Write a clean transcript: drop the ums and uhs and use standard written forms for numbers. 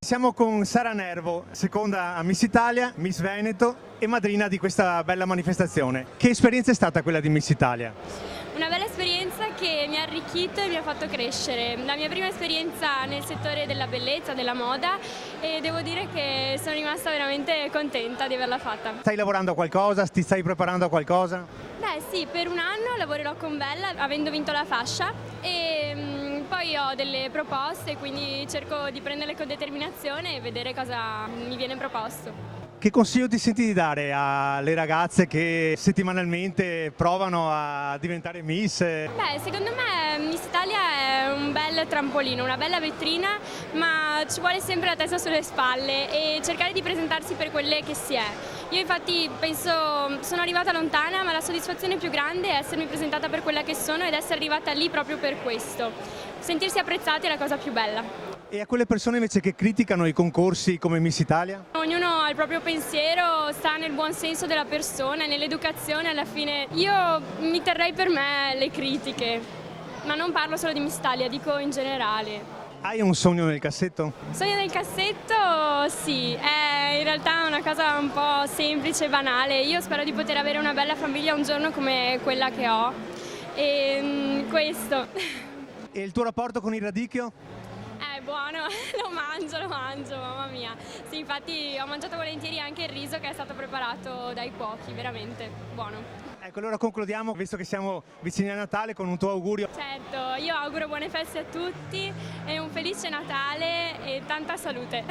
Siamo con Sara Nervo, seconda Miss Italia, Miss Veneto e madrina di questa bella manifestazione. Che esperienza è stata quella di Miss Italia? Una bella esperienza che mi ha arricchito e mi ha fatto crescere. La mia prima esperienza nel settore della bellezza, della moda, e devo dire che sono rimasta veramente contenta di averla fatta. Stai lavorando a qualcosa? Ti stai preparando a qualcosa? Beh sì, per un anno lavorerò con Bella avendo vinto la fascia e poi ho delle proposte, quindi cerco di prenderle con determinazione e vedere cosa mi viene proposto. Che consiglio ti senti di dare alle ragazze che settimanalmente provano a diventare Miss? Beh, secondo me Miss Italia è un bel trampolino, una bella vetrina, ma ci vuole sempre la testa sulle spalle e cercare di presentarsi per quelle che si è. Io infatti penso, sono arrivata lontana, ma la soddisfazione più grande è essermi presentata per quella che sono ed essere arrivata lì proprio per questo. Sentirsi apprezzati è la cosa più bella. E a quelle persone invece che criticano i concorsi come Miss Italia? Ognuno ha il proprio pensiero, sta nel buon senso della persona, nell'educazione alla fine. Io mi terrei per me le critiche, ma non parlo solo di Miss Italia, dico in generale. Hai un sogno nel cassetto? Sogno nel cassetto? Sì, è in realtà una cosa un po' semplice e banale. Io spero di poter avere una bella famiglia un giorno come quella che ho. E questo. E il tuo rapporto con il radicchio? È buono, lo mangio, mamma mia. Sì, infatti ho mangiato volentieri anche il riso che è stato preparato dai cuochi, veramente buono. Ecco, allora concludiamo, visto che siamo vicini a Natale, con un tuo augurio. Certo, io auguro buone feste a tutti e un felice Natale e tanta salute.